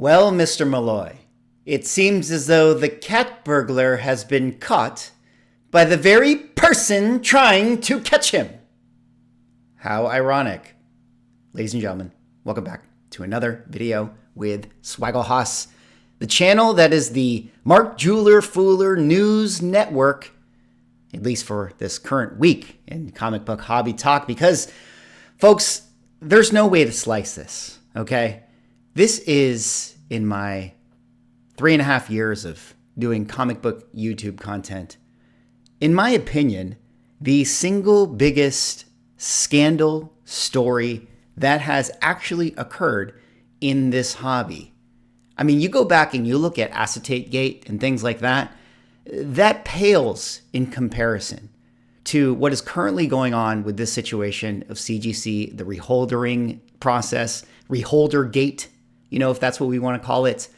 Well, Mr. Malloy, it seems as though the cat burglar has been caught by the very person trying to catch him. How ironic. Ladies and gentlemen, welcome back to another video with Swaggle Haas, the channel that is the Mark Jeweler Fooler News Network, at least for this current week in comic book hobby talk, because, folks, there's no way to slice this, okay? This is, in my 3.5 years of doing comic book YouTube content, in my opinion, the single biggest scandal story that has actually occurred in this hobby. I mean, you go back and you look at Acetate Gate and things like that, that pales in comparison to what is currently going on with this situation of CGC, the reholdering process, reholder gate, if that's what we want to call it.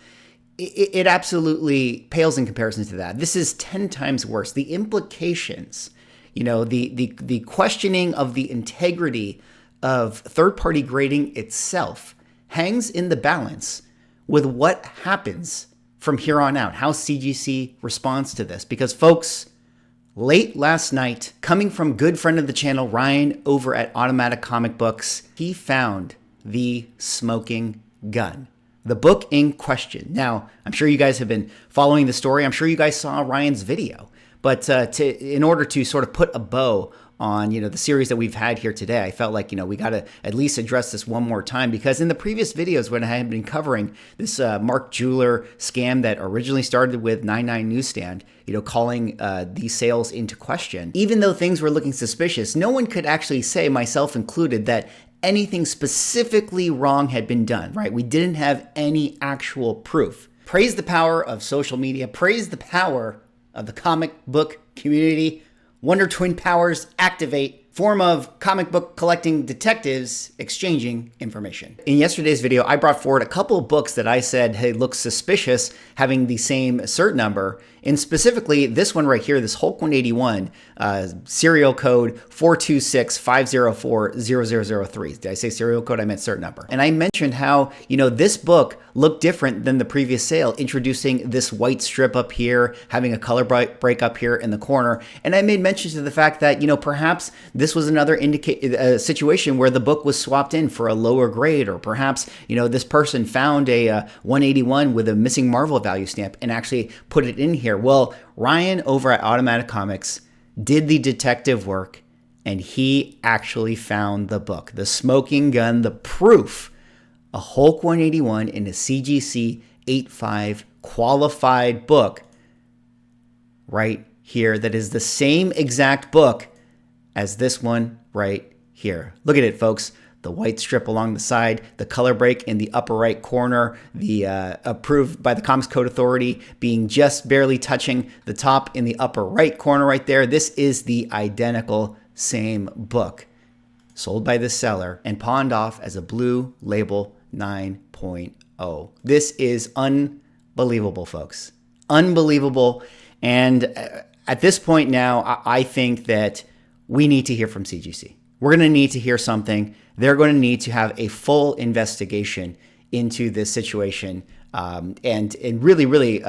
It absolutely pales in comparison to that. This is 10 times worse. The implications, the questioning of the integrity of third-party grading itself hangs in the balance with what happens from here on out, how CGC responds to this. Because, folks, late last night, coming from good friend of the channel, Ryan, over at Automatic Comic Books, he found the smoking gun. The book in question. Now, I'm sure you guys have been following the story. I'm sure you guys saw Ryan's video. But in order to sort of put a bow on, the series that we've had here today, I felt like, we got to at least address this one more time, because in the previous videos when I had been covering this Mark Jeweler scam that originally started with 99 Newsstand, calling these sales into question, even though things were looking suspicious, no one could actually say, myself included, that anything specifically wrong had been done, right? We didn't have any actual proof. Praise the power of social media. Praise the power of the comic book community. Wonder Twin powers activate. Form of comic book collecting detectives exchanging information. In yesterday's video, I brought forward a couple of books that I said, hey, look suspicious having the same cert number. And specifically, this one right here, this Hulk 181, serial code 426-504-0003. Did I say serial code? I meant cert number. And I mentioned how, this book looked different than the previous sale, introducing this white strip up here, having a color break up here in the corner. And I made mention to the fact that, perhaps this was another situation where the book was swapped in for a lower grade, or perhaps, this person found a 181 with a missing Marvel value stamp and actually put it in here. Well, Ryan over at Automatic Comics did the detective work, and he actually found the book, the smoking gun, the proof, a Hulk 181 in a CGC 85 qualified book right here that is the same exact book as this one right here. Look at it, folks. The white strip along the side, the color break in the upper right corner, the approved by the Comics Code Authority being just barely touching the top in the upper right corner right there. This is the identical same book sold by the seller and pawned off as a blue label 9.0. This is unbelievable, folks. Unbelievable. And at this point now, I think that we need to hear from CGC. We're going to need to hear something. They're going to need to have a full investigation into this situation, and really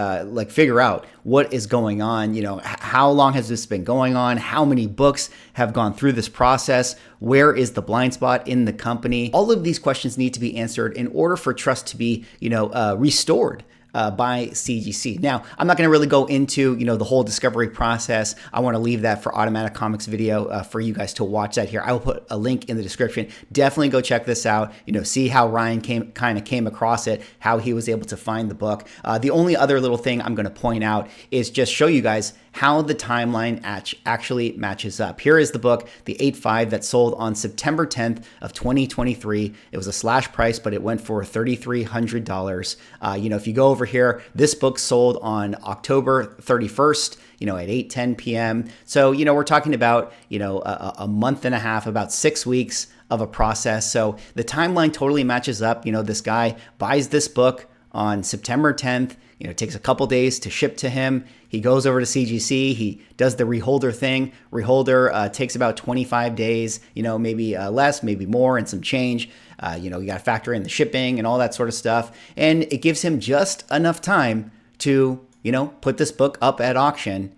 figure out what is going on. How long has this been going on? How many books have gone through this process? Where is the blind spot in the company? All of these questions need to be answered in order for trust to be, restored by CGC. Now, I'm not going to really go into, the whole discovery process. I want to leave that for Automatic Comics video for you guys to watch that here. I will put a link in the description. Definitely go check this out. See how Ryan came across it, how he was able to find the book. The only other little thing I'm going to point out is just show you guys how the timeline actually matches up. Here is the book, the 8.5 that sold on September 10th of 2023. It was a slash price, but it went for $3,300. If you go over here, this book sold on October 31st, at 8:10 p.m. So, we're talking about, a month and a half, about 6 weeks of a process. So the timeline totally matches up. This guy buys this book on September 10th. It takes a couple days to ship to him. He goes over to CGC. He does the reholder thing. Reholder takes about 25 days, maybe less, maybe more, and some change. You got to factor in the shipping and all that sort of stuff. And it gives him just enough time to, put this book up at auction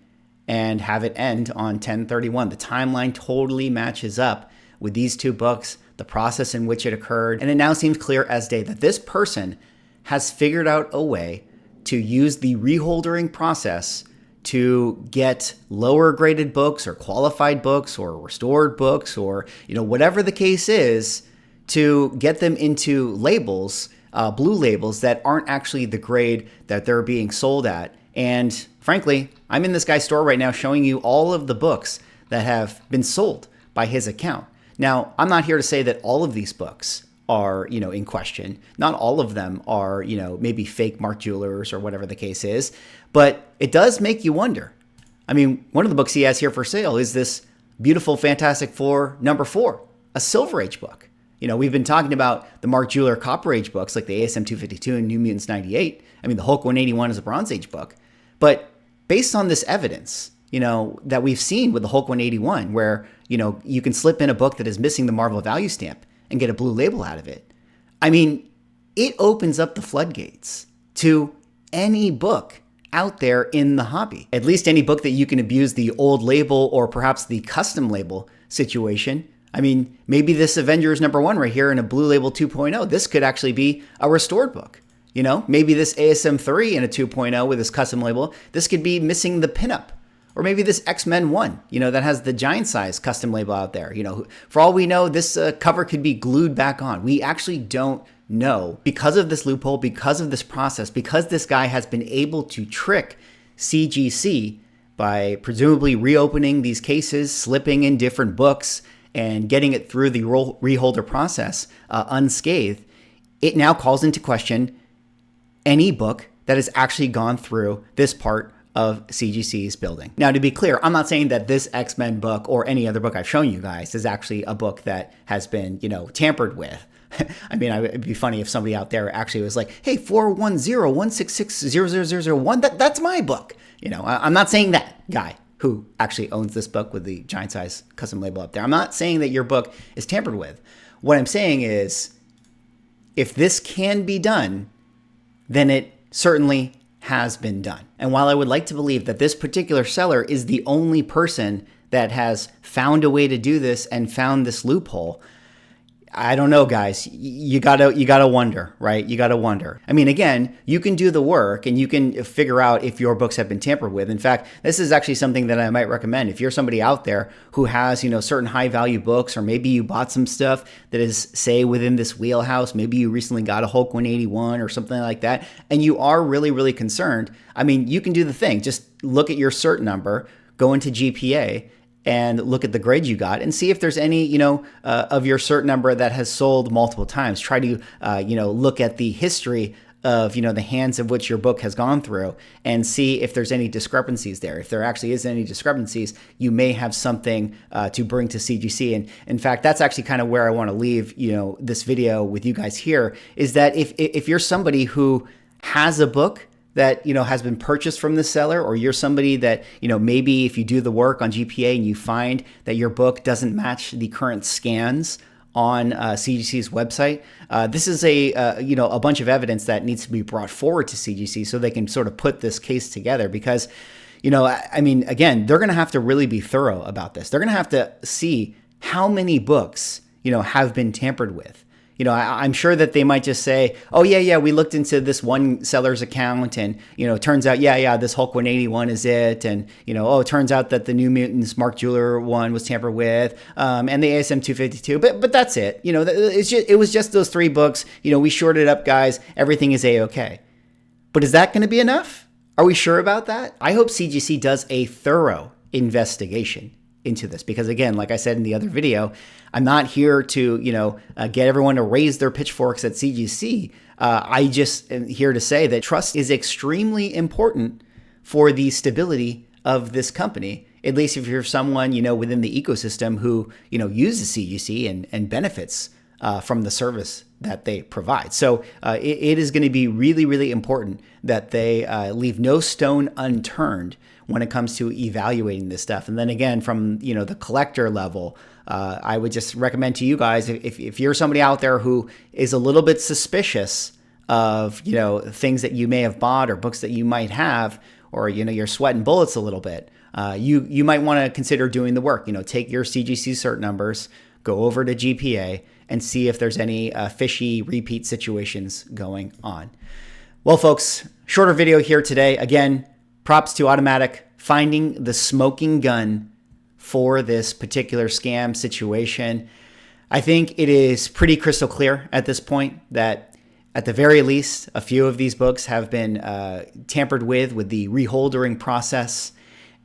and have it end on 10/31. The timeline totally matches up with these two books, the process in which it occurred. And it now seems clear as day that this person has figured out a way to use the reholdering process to get lower graded books or qualified books or restored books or, whatever the case is, to get them into labels, blue labels that aren't actually the grade that they're being sold at. And frankly, I'm in this guy's store right now showing you all of the books that have been sold by his account. Now, I'm not here to say that all of these books are, in question. Not all of them are, maybe fake Mark Jewelers or whatever the case is, but it does make you wonder. I mean, one of the books he has here for sale is this beautiful Fantastic Four #4, a Silver Age book. We've been talking about the Mark Jeweler Copper Age books like the ASM 252 and New Mutants 98. I mean, the Hulk 181 is a Bronze Age book. But based on this evidence, that we've seen with the Hulk 181, where, you can slip in a book that is missing the Marvel value stamp and get a blue label out of it. I mean, it opens up the floodgates to any book out there in the hobby. At least any book that you can abuse the old label or perhaps the custom label situation. I mean, maybe this Avengers #1 right here in a blue label 2.0, this could actually be a restored book. Maybe this ASM 3 in a 2.0 with this custom label, this could be missing the pinup. Or maybe this X-Men 1, that has the giant size custom label out there. For all we know, this cover could be glued back on. We actually don't know because of this loophole, because of this process, because this guy has been able to trick CGC by presumably reopening these cases, slipping in different books, and getting it through the reholder process unscathed. It now calls into question any book that has actually gone through this part of CGC's building. Now, to be clear, I'm not saying that this X-Men book or any other book I've shown you guys is actually a book that has been, tampered with. I mean, it'd be funny if somebody out there actually was like, hey, 410-166-00001, that's my book. I'm not saying that guy who actually owns this book with the giant size custom label up there. I'm not saying that your book is tampered with. What I'm saying is, if this can be done, then it certainly has been done. And while I would like to believe that this particular seller is the only person that has found a way to do this and found this loophole, I don't know, guys. You gotta wonder, right? You gotta wonder. I mean, again, you can do the work and you can figure out if your books have been tampered with. In fact, this is actually something that I might recommend. If you're somebody out there who has, certain high value books, or maybe you bought some stuff that is, say, within this wheelhouse, maybe you recently got a Hulk 181 or something like that, and you are really, really concerned, I mean, you can do the thing. Just look at your cert number, go into GPA, and look at the grade you got and see if there's any, of your cert number that has sold multiple times. Try to, look at the history of, the hands of which your book has gone through and see if there's any discrepancies there. If there actually is any discrepancies, you may have something to bring to CGC. And in fact, that's actually kind of where I want to leave, this video with you guys here, is that if you're somebody who has a book that, has been purchased from the seller, or you're somebody that, maybe if you do the work on GPA and you find that your book doesn't match the current scans on CGC's website, this is a bunch of evidence that needs to be brought forward to CGC so they can sort of put this case together. Because, I mean, again, they're going to have to really be thorough about this. They're going to have to see how many books, have been tampered with. I'm sure that they might just say, oh, yeah, we looked into this one seller's account and, it turns out, this Hulk 181 is it. And, it turns out that the New Mutants Mark Jeweler one was tampered with, and the ASM 252. But that's it. It was just those 3 books. We shorted up, guys. Everything is A-okay. But is that going to be enough? Are we sure about that? I hope CGC does a thorough investigation into this, because again, like I said in the other video, I'm not here to, get everyone to raise their pitchforks at CGC. I just am here to say that trust is extremely important for the stability of this company, at least if you're someone, within the ecosystem who, uses CGC and benefits from the service that they provide. So it is going to be really, really important that they leave no stone unturned when it comes to evaluating this stuff. And then again, from the collector level, I would just recommend to you guys, if you're somebody out there who is a little bit suspicious of things that you may have bought or books that you might have, or you're sweating bullets a little bit, you might want to consider doing the work. Take your CGC cert numbers, go over to GPA, and see if there's any fishy repeat situations going on. Well, folks, shorter video here today. Again, props to Automatic finding the smoking gun for this particular scam situation. I think it is pretty crystal clear at this point that at the very least, a few of these books have been tampered with the reholdering process.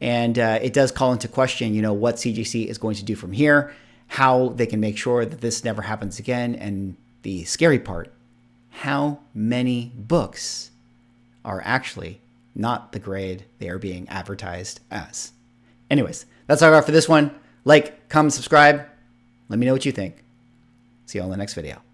And it does call into question, what CGC is going to do from here, how they can make sure that this never happens again. And the scary part, how many books are actually not the grade they are being advertised as. Anyways, that's all I got for this one. Like, comment, subscribe. Let me know what you think. See you all in the next video.